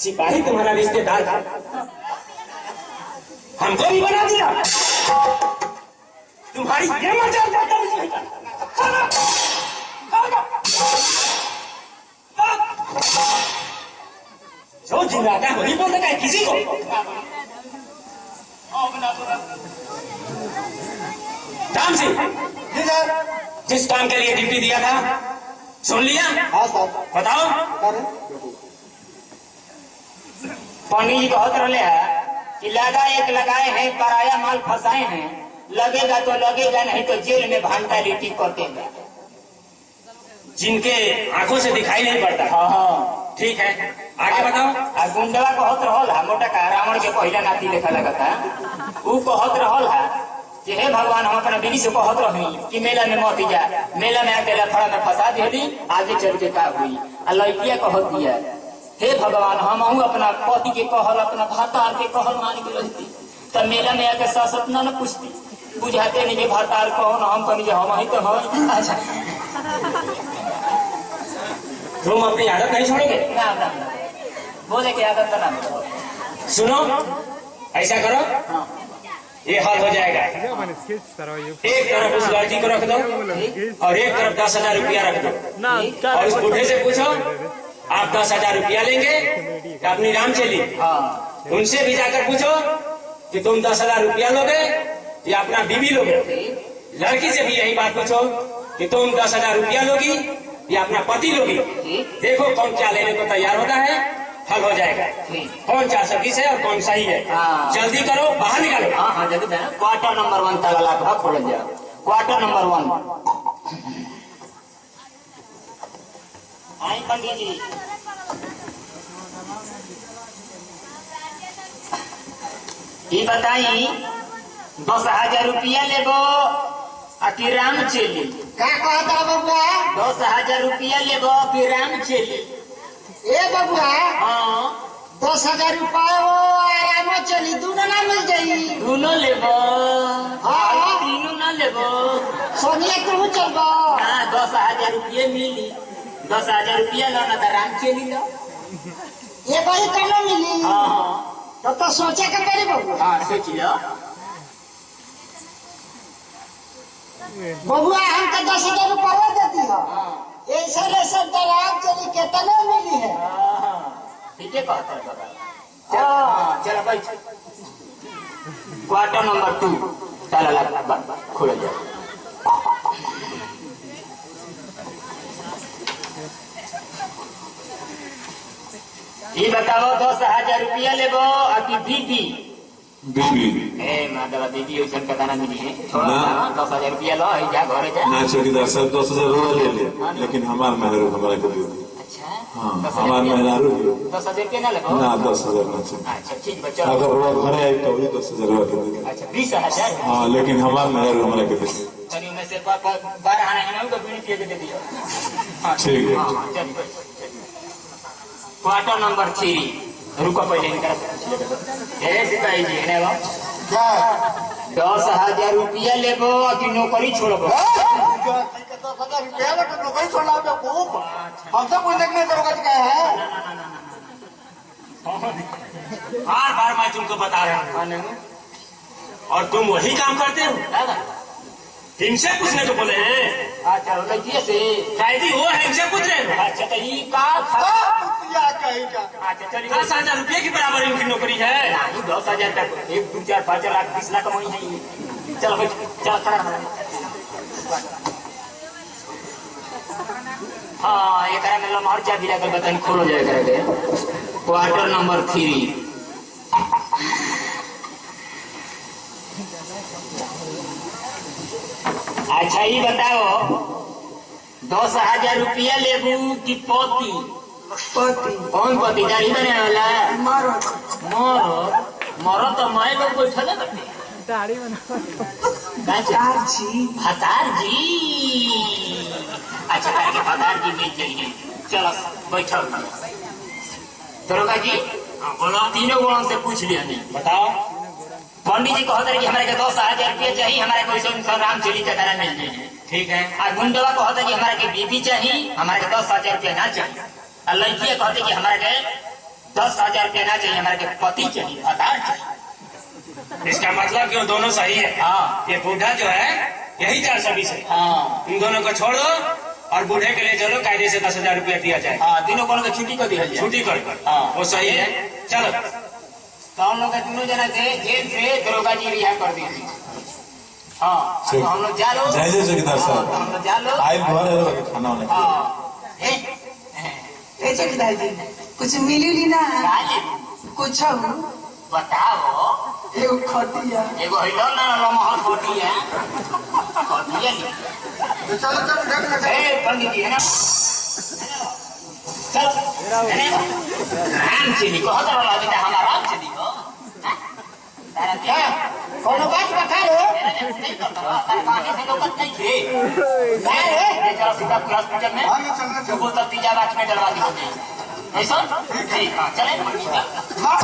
सिपाही तुम्हारा रिश्तेदार था, हमको भी बना दिया। तुम्हारी ये मजाक जाता नहीं। जो जिलाता है वही बोल रहा है किसी को। राम सिंह, जिस काम के लिए ड्यूटी दिया था सुन लिया? हाँ सर। बताओ। पंडित जी बहुत रले है कि लगा एक लगाए हैं, पराया माल फंसाए हैं, लगेगा तो लगेगा, नहीं तो जेल में भांटा लिट्टी कटेगा। जिनके आंखों से दिखाई नहीं पड़ता। हाँ ठीक है, आगे बताओ। गुंडवा कहत रहल है, मोटा का रावण के पहला नाती देखा लगा था, वो कहत रहल है कि हे भगवान, हम अपना बीवी से कहत रही कि मेला में मत जा, मेला में आके लफड़ा में फंसा दे, आगे चल के का हुई। लड़किया कहत दिया, हे भगवान, हम अपना पति के कहल, अपना भातार के कहल मान के रहती, तब मेला में आके सासत न पूछती, बुझाते नहीं कि भातार कौन, हम कहनी हम ही तो हम। अच्छा, तुम अपनी आदत नहीं छोड़ोगे? ना ना, बोले की आदत तो ना। सुनो, ऐसा करो। हाँ। ये हाल हो जाएगा। एक तरफ उस लड़की को रख दो और एक तरफ 10,000 रुपया रख दो, और उस बूढ़े से पूछो आप 10,000 रुपया लेंगे तो अपनी राम चली। उनसे भी जाकर पूछो कि तुम 10,000 रुपया लोगे या अपना बीवी लोगे। लड़की से भी यही बात पूछो कि तुम 10,000 रुपया लोगी या अपना पति लोगी। देखो कौन क्या लेने को तैयार होता है, हल हो जाएगा। कौन 420 है और कौन सही है। जल्दी करो, बाहर निकालो। हाँ हाँ जल्दी। क्वार्टर नंबर 1 ताला खोल दिया। Quarter number 1। आई पंडित जी, ये बताई 10,000 रुपया लेबो कि राम चली? क्या कहता बबुआ? 10,000 रुपया लेबो कि राम चली? ए बबुआ, हाँ 10,000 रुपया वो आराम चली, दोनों ना मिल जाई। दोनों लेबो? हाँ। तीनों ना लेबो? सोनिया तू चलबो? हाँ 10,000 रुपये मिली। 10,000 रुपया लो ना तो राम चली लो। ये बारी कनो मिली? हाँ तो सोचे के पड़ी बबुआ। हाँ सोच लो। बबुआ हम तो 10,000 रुपया देती हो, ऐसे सब राम चली कितने मिली है? ठीक है कहता है बाबा। चलो भाई, क्वार्टर नंबर 2 ताला खोल जाओ। ये बताओ 10,000 रुपया लेबो अभी बीबी? बीबी ए माधवा बीबी वैसे कथा ना मिली है। छोड़ो ना, 10,000 रुपया लो, जा घरे जा ना। चौकीदार साहब 10,000 ले ले, लेकिन हमार मेहरू हमारा के दियो। अच्छा हाँ हमार मेहरू 10,000 रुपया ना लगो ना 10,000 ना चाहिए। अच्छा ठीक बच्चा, अगर वो घरे आई तो भी 10,000 के दे। अच्छा 20,000। हाँ लेकिन हमार मेहरू हमारा के दे। तनी में से 12 आने हैं तो बीड़ी पिए के दे दियो। ठीक है। हां चल। क्वार्टर नंबर 3 रुको पहले इनका ए सिपाही जी ने लो क्या 10,000 रुपया लेबो कि नौकरी छोड़बो? 10,000 रुपया में तो नौकरी छोड़ना पे खूब हमसे कोई देखने जरूरत क्या है? बार बार मैं तुमको बता रहा हूँ और तुम वही काम करते हो। इनसे पूछने को बोले? अच्छा लड़किए से कैदी हो है, इनसे पूछ रहे हो? अच्छा तो ये का अच्छा चलिए 10,000 रुपये की बराबर इनकी नौकरी है। 10,000 तक 1 2 4 5 लाख 20 लाख कमाई है ये। चलो भाई चलो खड़ा। हाँ ये करा मेरा मार चाबी लगा बताइए खोल हो जाएगा। Quarter number 3। अच्छा ये बताओ 10,000 रुपया लेबू कि पति? पति। कौन पति? दाढ़ी बने वाला? मारो मरो तो मैं लोग बैठल है दाढ़ी बना भतार जी। भतार जी। अच्छा करके भतार जी मिल जाइए। चलो बैठो दरोगा जी। बोलो तीनों गुणों से पूछ लिया नहीं। बताओ। पंडित जी कहते हैं कि हमारे 10,000 रुपया चाहिए, हमारे को राम चली का तरह मिल जाइए। ठीक है। और गुंडवा कहते हैं कि हमारे के बीबी चाहिए, हमारे 10,000 रुपया ना चाहिए। और लड़कियां कहते कि हमारे के 10,000 रुपया ना चाहिए, हमारे के पति चाहिए, आधार चाहिए। इसका मतलब क्यों दोनों सही है। हाँ ये बूढ़ा जो है यही 420 है। हाँ इन दोनों को छोड़ दो और बूढ़े के लिए चलो, कायदे से 10,000 रुपया दिया जाए। हाँ, तीनों को छुट्टी को दिया जाए। छुट्टी कर हाँ। वो सही है। चलो तो हम लोग दोनों जना से जेल से दरोगा जी रिहा कर दिए। हाँ तो हम लोग जा लो। जय जय जगदीश साहब। हम लोग जा लो। आयल घर खाना वाले हाँ ए चौकीदार जी कुछ मिली ली ना कुछ बताओ। एगो खटिया एगो हिलो ना लमहर खटिया खटिया नहीं। चलो चलो देख ले ए पंडित जी है ना, चल राम चली को हतर वाला बेटा हमारा राम चली को तारा क्या कोनो बात बता लो। नहीं करता तारा बात से लोग नहीं थे रे ये जरा सीधा हॉस्पिटल में हम चलना जो बोलता तीजा रात में डलवा दी। ऐसा ठीक है चले पंडित जी। हाँ